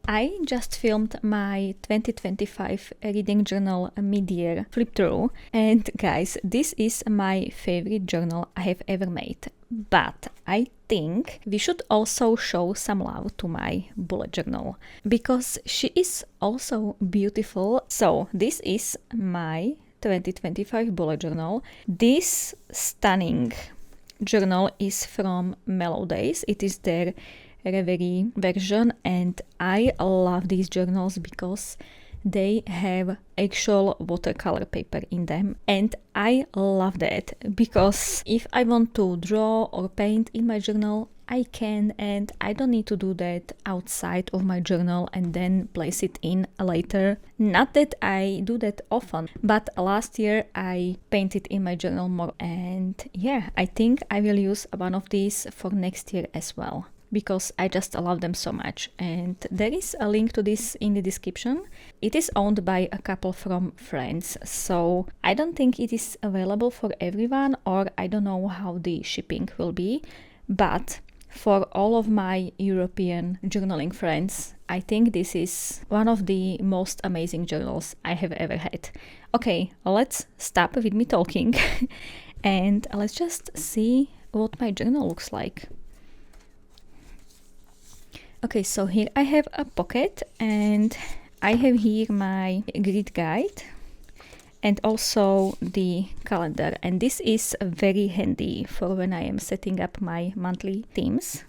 I just filmed my 2025 reading journal mid-year flip through, and guys, this is my favorite journal I have ever made. But I think we should also show some love to my bullet journal because she is also beautiful. So this is my 2025 bullet journal. This stunning journal is from Mellow Days. It is their Reverie version, and I love these journals because they have actual watercolor paper in them, and I love that because if I want to draw or paint in my journal, I can, and I don't need to do that outside of my journal and then place it in later. Not that I do that often, but last year I painted in my journal more, and yeah, I think I will use one of these for next year as well, because I just love them so much. And there is a link to this in the description. It is owned by a couple from France, so I don't think it is available for everyone, or I don't know how the shipping will be, but for all of my European journaling friends, I think this is one of the most amazing journals I have ever had. Okay, let's stop with me talking and let's just see what my journal looks like. Okay, so here I have a pocket and I have here my grid guide and also the calendar, and this is very handy for when I am setting up my monthly themes.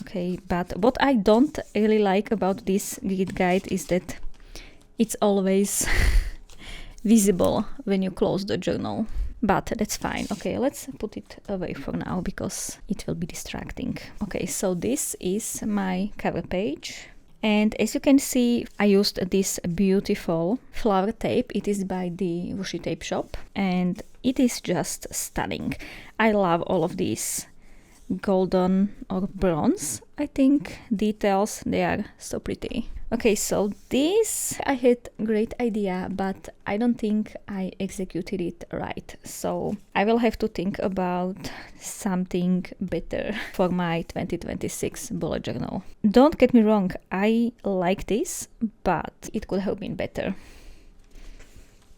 Okay, but what I don't really like about this grid guide is that it's always visible when you close the journal. But that's fine. Okay, let's put it away for now because it will be distracting. Okay, so this is my cover page. And as you can see, I used this beautiful flower tape. It is by the Washi Tape Shop and it is just stunning. I love all of these golden or bronze, I think, details. They are so pretty. Okay, so this I had great idea, but I don't think I executed it right. So I will have to think about something better for my 2026 bullet journal. Don't get me wrong, I like this, but it could have been better.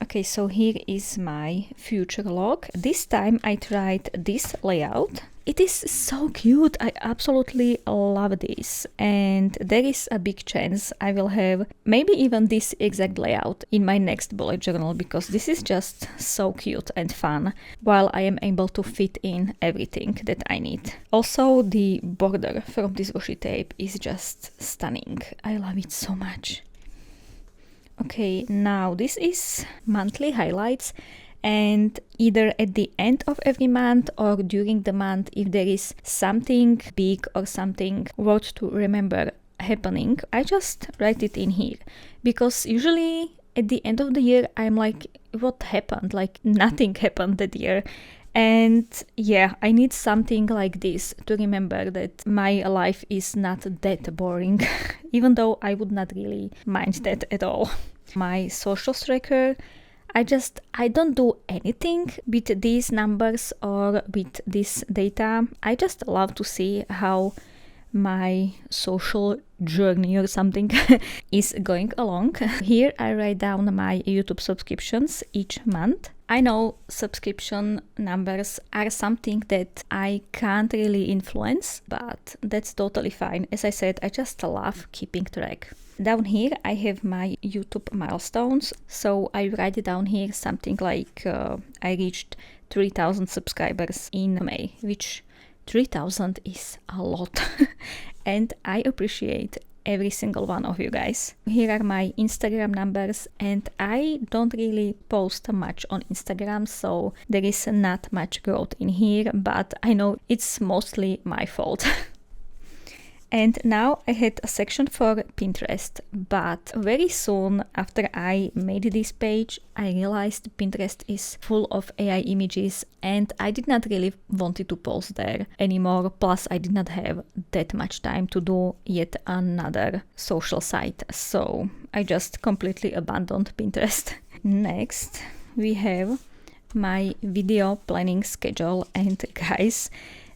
Okay, so here is my future log. This time I tried this layout. It is so cute. I absolutely love this. And there is a big chance I will have maybe even this exact layout in my next bullet journal because this is just so cute and fun while I am able to fit in everything that I need. Also, the border from this washi tape is just stunning. I love it so much. Okay, now this is monthly highlights, and either at the end of every month or during the month, if there is something big or something worth to remember happening, I just write it in here because usually at the end of the year I'm like, what happened? Like nothing happened that year. And yeah, I need something like this to remember that my life is not that boring, even though I would not really mind that at all. My social tracker, I don't do anything with these numbers or with this data. I just love to see how my social journey or something is going along. Here I write down my YouTube subscriptions each month. I know subscription numbers are something that I can't really influence, but that's totally fine. As I said, I just love keeping track. Down here I have my YouTube milestones, so I write down here something like I reached 3,000 subscribers in May, which 3,000 is a lot and I appreciate every single one of you guys. Here are my Instagram numbers, and I don't really post much on Instagram, so there is not much growth in here, but I know it's mostly my fault. And now I had a section for Pinterest, but very soon after I made this page, I realized Pinterest is full of AI images and I did not really want to post there anymore. Plus, I did not have that much time to do yet another social site, so I just completely abandoned Pinterest. Next, we have my video planning schedule, and guys,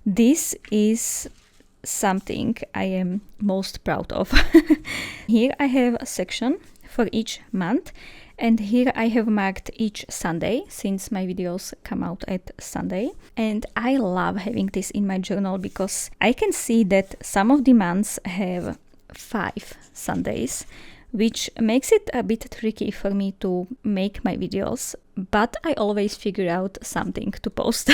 this is something I am most proud of. Here I have a section for each month, and here I have marked each Sunday, since my videos come out at Sunday. And I love having this in my journal because I can see that some of the months have 5 Sundays, which makes it a bit tricky for me to make my videos, but I always figure out something to post.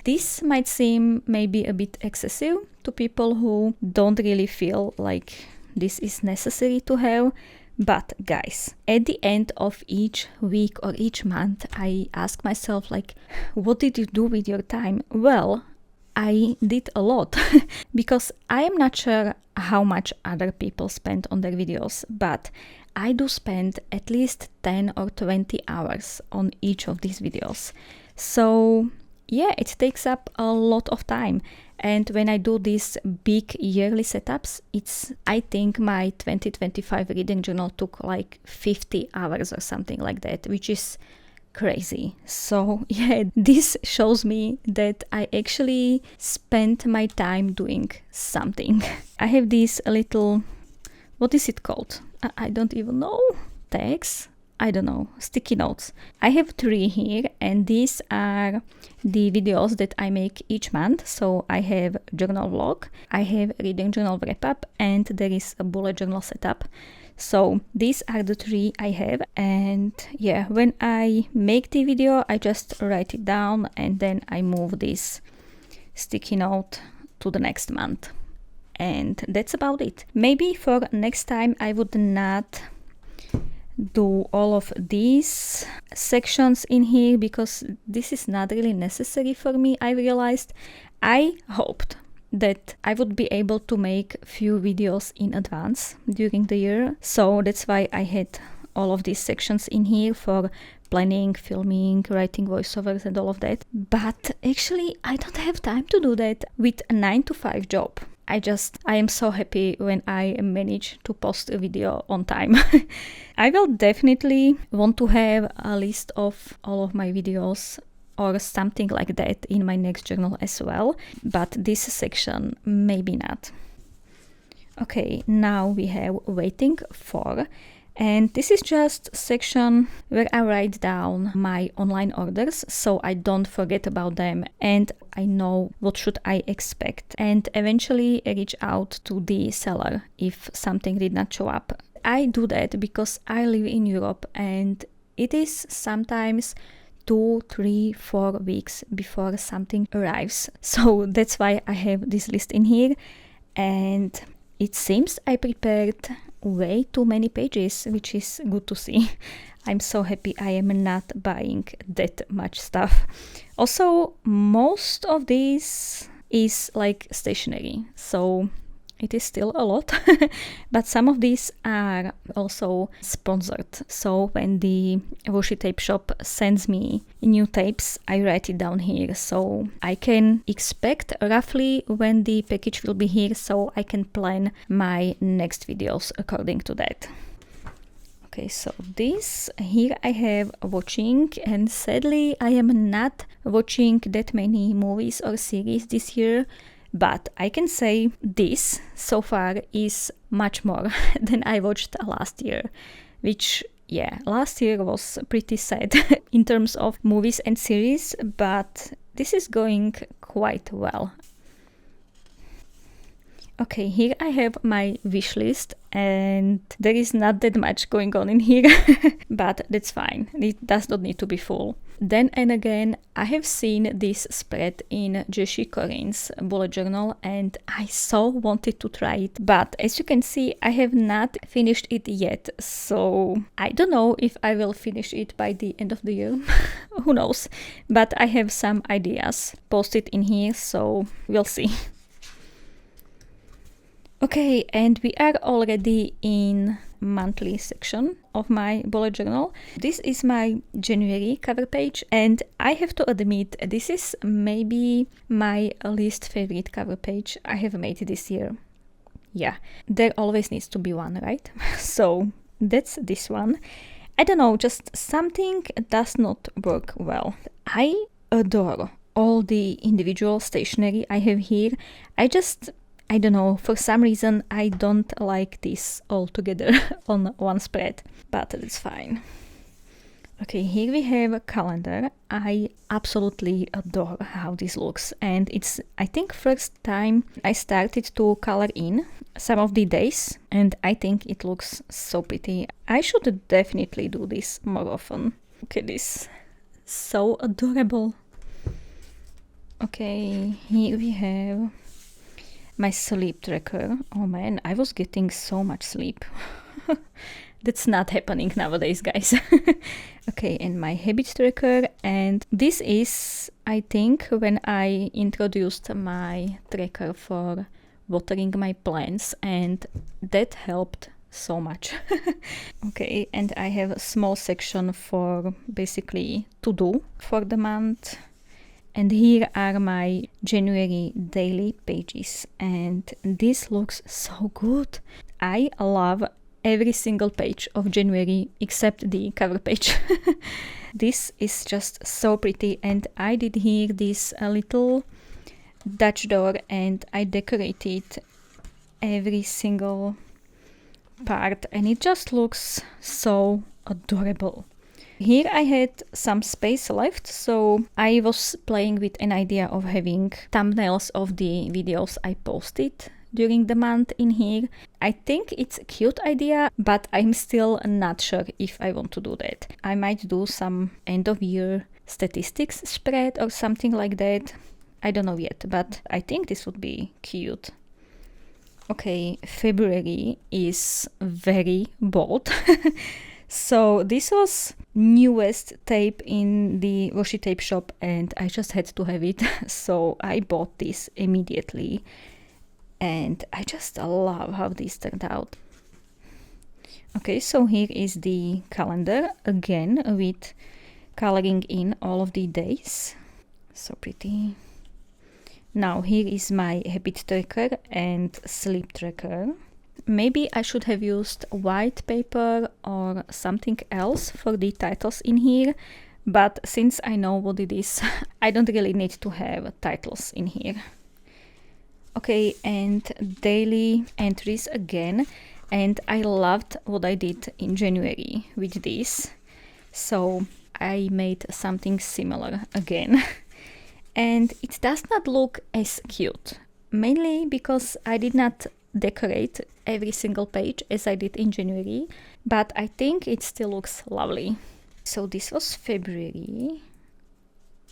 This might seem maybe a bit excessive to people who don't really feel like this is necessary to have, but guys, at the end of each week or each month, I ask myself, like, what did you do with your time? Well, I did a lot because I am not sure how much other people spend on their videos, but I do spend at least 10 or 20 hours on each of these videos. So yeah, it takes up a lot of time. And when I do these big yearly setups, I think my 2025 reading journal took like 50 hours or something like that, which is crazy. So yeah, this shows me that I actually spent my time doing something. I have these little, what is it called? I don't even know. Tags? I don't know, sticky notes. I have 3 here, and these are the videos that I make each month. So I have journal vlog, I have reading journal wrap up, and there is a bullet journal setup. So these are the 3 I have, and yeah, when I make the video, I just write it down and then I move this sticky note to the next month. And that's about it. Maybe for next time I would not do all of these sections in here because this is not really necessary for me. I realized I hoped that I would be able to make few videos in advance during the year, so that's why I had all of these sections in here for planning, filming, writing voiceovers and all of that. But actually I don't have time to do that with a 9-to-5 job. I am so happy when I manage to post a video on time. I will definitely want to have a list of all of my videos or something like that in my next journal as well, but this section maybe not. Okay, now we have waiting for, and this is just a section where I write down my online orders so I don't forget about them and I know what should I expect, and eventually reach out to the seller if something did not show up. I do that because I live in Europe and it is sometimes 2, 3, 4 weeks before something arrives. So that's why I have this list in here, and it seems I prepared way too many pages, which is good to see. I'm so happy I am not buying that much stuff. Also, most of this is like stationery, so it is still a lot, but some of these are also sponsored. So when the washi tape shop sends me new tapes, I write it down here so I can expect roughly when the package will be here, so I can plan my next videos according to that. Okay, so this here I have watching, and sadly I am not watching that many movies or series this year. But I can say this so far is much more than I watched last year, which, yeah, last year was pretty sad in terms of movies and series, but this is going quite well. Okay, here I have my wish list, and there is not that much going on in here, but that's fine. It does not need to be full. Then and again, I have seen this spread in Jessie Corinne's bullet journal, and I so wanted to try it. But as you can see, I have not finished it yet, so I don't know if I will finish it by the end of the year. Who knows? But I have some ideas posted in here, so we'll see. Okay, and we are already in monthly section of my bullet journal. This is my January cover page, and I have to admit this is maybe my least favorite cover page I have made this year. Yeah, there always needs to be one, right? So that's this one. I don't know, just something does not work well. I adore all the individual stationery I have here. I just I don't know, for some reason I don't like this all together on one spread, but it's fine. Okay, here we have a calendar. I absolutely adore how this looks, and it's, I think, first time I started to color in some of the days, and I think it looks so pretty. I should definitely do this more often. Look at this, so adorable. Okay, here we have my sleep tracker. Oh man, I was getting so much sleep. That's not happening nowadays, guys. Okay, and my habit tracker, and this is, I think, when I introduced my tracker for watering my plants, and that helped so much. Okay, and I have a small section for basically to do for the month. And here are my January daily pages, and this looks so good. I love every single page of January except the cover page. This is just so pretty, and I did here this little Dutch door, and I decorated every single part, and it just looks so adorable. Here I had some space left, so I was playing with an idea of having thumbnails of the videos I posted during the month in here. I think it's a cute idea, but I'm still not sure if I want to do that. I might do some end of year statistics spread or something like that. I don't know yet, but I think this would be cute. Okay, February is very bold. So this was newest tape in the washi tape shop, and I just had to have it. So I bought this immediately, and I just love how this turned out. Okay, so here is the calendar again with coloring in all of the days. So pretty. Now here is my habit tracker and sleep tracker. Maybe I should have used white paper or something else for the titles in here, but since I know what it is, I don't really need to have titles in here. Okay, and daily entries again, and I loved what I did in January with this, so I made something similar again. And it does not look as cute, mainly because I did not decorate every single page as I did in January, but I think it still looks lovely. So this was February.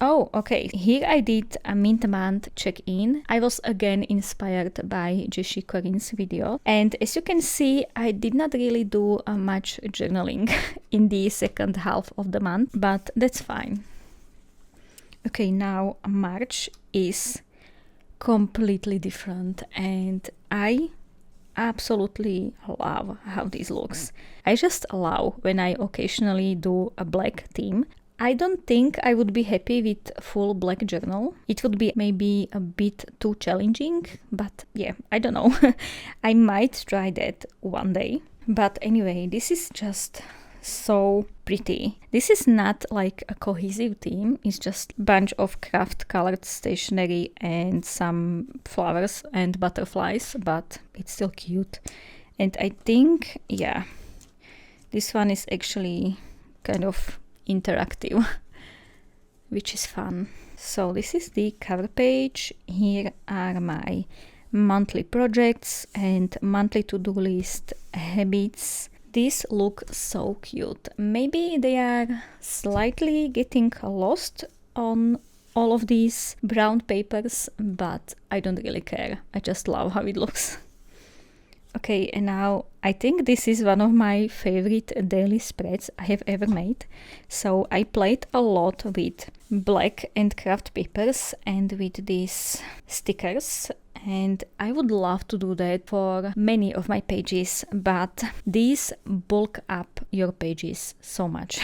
Oh, okay, here I did a mint month check-in. I was again inspired by Jessie Corinne's video, and as you can see, I did not really do much journaling in the second half of the month, but that's fine. Okay, now March is completely different, and I absolutely love how this looks. I just love when I occasionally do a black theme. I don't think I would be happy with full black journal. It would be maybe a bit too challenging, but yeah, I don't know. I might try that one day. But anyway, this is just so pretty. This is not like a cohesive theme, it's just a bunch of craft colored stationery and some flowers and butterflies, but it's still cute. And I think, yeah, this one is actually kind of interactive, which is fun. So this is the cover page. Here are my monthly projects and monthly to-do list, habits. These look so cute. Maybe they are slightly getting lost on all of these brown papers, but I don't really care. I just love how it looks. Okay, and now I think this is one of my favorite daily spreads I have ever made. So I played a lot with black and craft papers and with these stickers, and I would love to do that for many of my pages, but these bulk up your pages so much.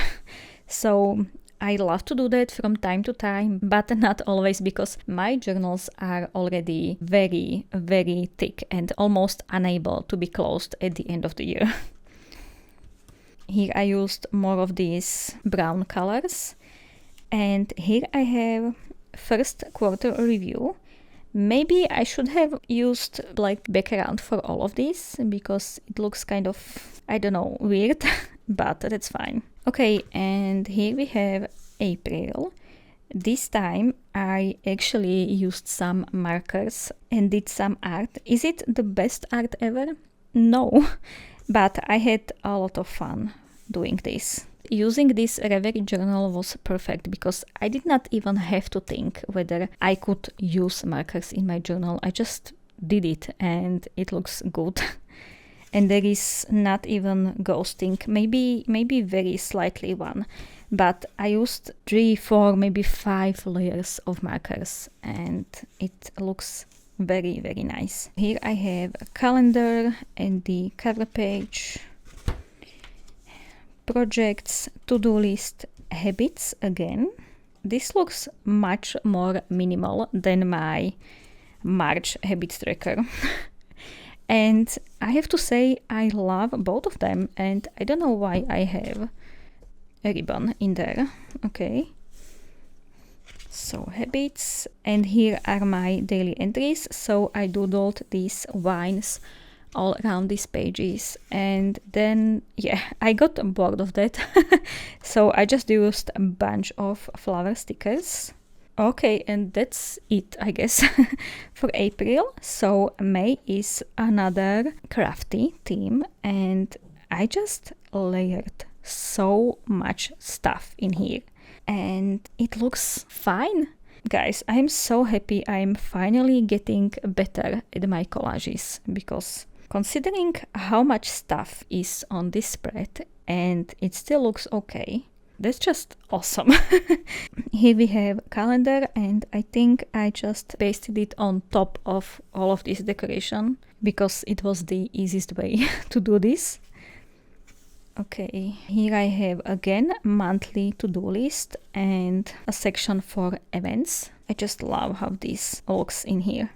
So I love to do that from time to time, but not always, because my journals are already very, very thick and almost unable to be closed at the end of the year. Here I used more of these brown colors, and here I have first quarter review, Maybe I should have used black background for all of this because it looks kind of, I don't know, weird, but that's fine. Okay, and here we have April. This time I actually used some markers and did some art. Is it the best art ever? No, but I had a lot of fun doing this. Using this Reverie journal was perfect because I did not even have to think whether I could use markers in my journal. I just did it and it looks good. And there is not even ghosting, maybe very slightly one. But I used 3, 4, maybe 5 layers of markers and it looks very, very nice. Here I have a calendar and the cover page. Projects, to-do list, habits again. This looks much more minimal than my March habits tracker. And I have to say I love both of them and I don't know why I have a ribbon in there. Okay. So habits, and here are my daily entries. So I doodled these vines all around these pages and then I got bored of that. So I just used a bunch of flower stickers. Okay, and that's it, I guess, for April. So May is another crafty theme and I just layered so much stuff in here and it looks fine. Guys, I'm so happy I'm finally getting better at my collages because considering how much stuff is on this spread and it still looks okay, that's just awesome. Here we have calendar and I think I just pasted it on top of all of this decoration because it was the easiest way to do this. Okay, here I have again monthly to-do list and a section for events. I just love how this looks in here.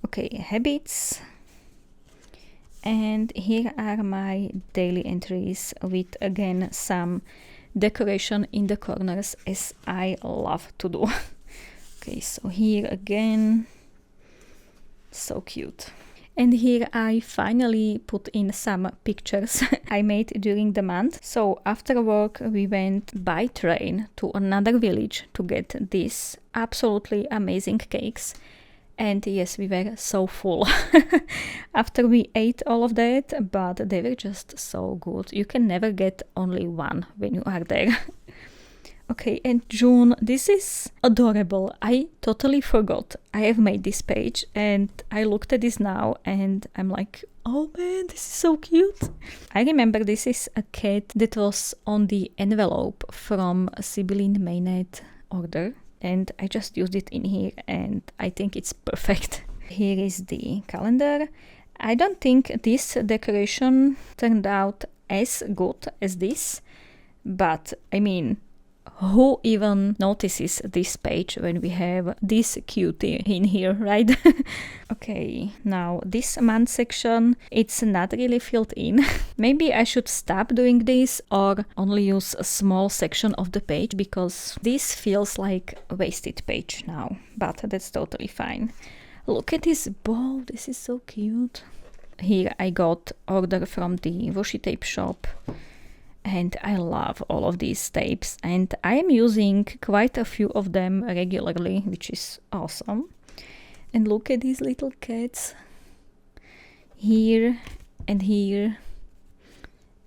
Okay, habits. And here are my daily entries with again some decoration in the corners as I love to do. Okay, so here again, so cute. And here I finally put in some pictures I made during the month. So after work we went by train to another village to get these absolutely amazing cakes. And yes, we were so full after we ate all of that, but they were just so good. You can never get only one when you are there. Okay, and June, this is adorable. I totally forgot I have made this page and I looked at this now and I'm like, oh man, this is so cute. I remember this is a cat that was on the envelope from Sibylline Maynard order. And I just used it in here and I think it's perfect. Here is the calendar. I don't think this decoration turned out as good as this, but I mean, who even notices this page when we have this cutie in here, right? Okay, now this month section, it's not really filled in. Maybe I should stop doing this or only use a small section of the page because this feels like a wasted page now, but that's totally fine. Look at this bow, this is so cute. Here I got order from the washi tape shop. And I love all of these tapes and I am using quite a few of them regularly, which is awesome. And look at these little cats here and here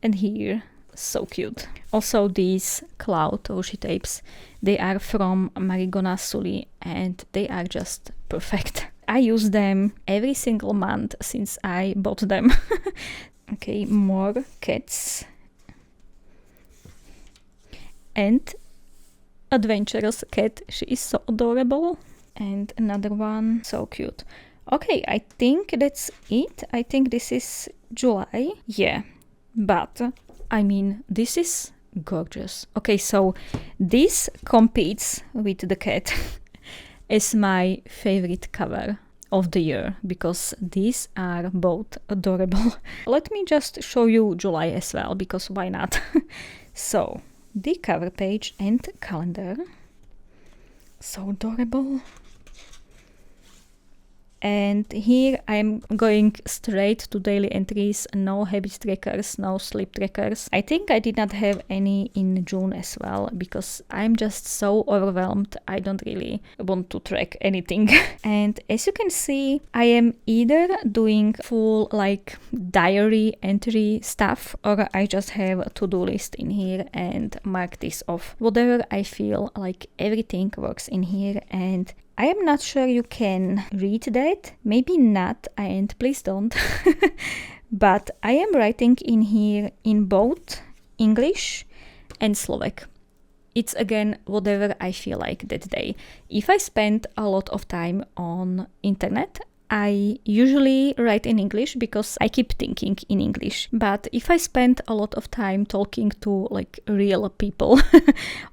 and here, so cute. Also these cloud washi tapes, they are from Marigona Sully and they are just perfect. I use them every single month since I bought them. Okay, more cats. And adventurous cat, she is so adorable. And another one, so cute. Okay, I think that's it. I think this is July. Yeah, but I mean, this is gorgeous. Okay, so this competes with the cat as my favorite cover of the year because these are both adorable. Let me just show you July as well because why not? So the cover page and calendar, so adorable. And here I'm going straight to daily entries, no habit trackers, no sleep trackers. I think I did not have any in June as well, because I'm just so overwhelmed. I don't really want to track anything. And as you can see, I am either doing full like diary entry stuff, or I just have a to-do list in here and mark this off. Whatever I feel like, everything works in here, and I am not sure you can read that. Maybe not, and please don't. But I am writing in here in both English and Slovak. It's again whatever I feel like that day. If I spend a lot of time on internet, I usually write in English because I keep thinking in English. But if I spend a lot of time talking to like real people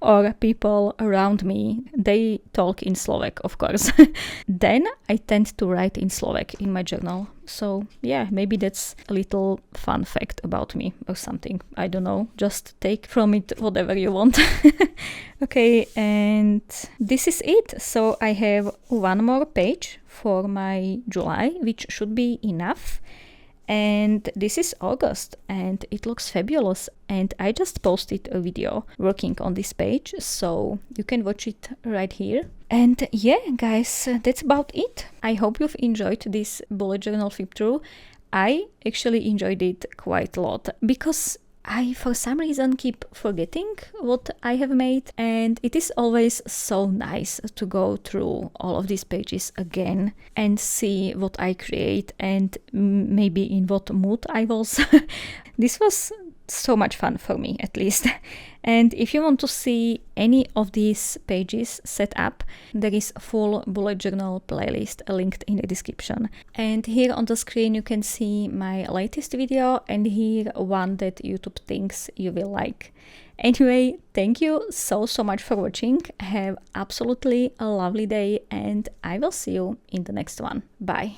or people around me, they talk in Slovak, of course, then I tend to write in Slovak in my journal. So yeah, maybe that's a little fun fact about me or something. I don't know. Just take from it whatever you want. Okay, and this is it. So I have one more page for my July, which should be enough. And this is August, and it looks fabulous. And I just posted a video working on this page, so you can watch it right here. And yeah, guys, that's about it. I hope you've enjoyed this bullet journal flip through. I actually enjoyed it quite a lot because I, for some reason, keep forgetting what I have made, and it is always so nice to go through all of these pages again and see what I create and maybe in what mood I was. This was so much fun for me, at least. And if you want to see any of these pages set up, there is a full bullet journal playlist linked in the description. And here on the screen you can see my latest video, and here one that YouTube thinks you will like. Anyway, thank you so much for watching. Have absolutely a lovely day, and I will see you in the next one. Bye.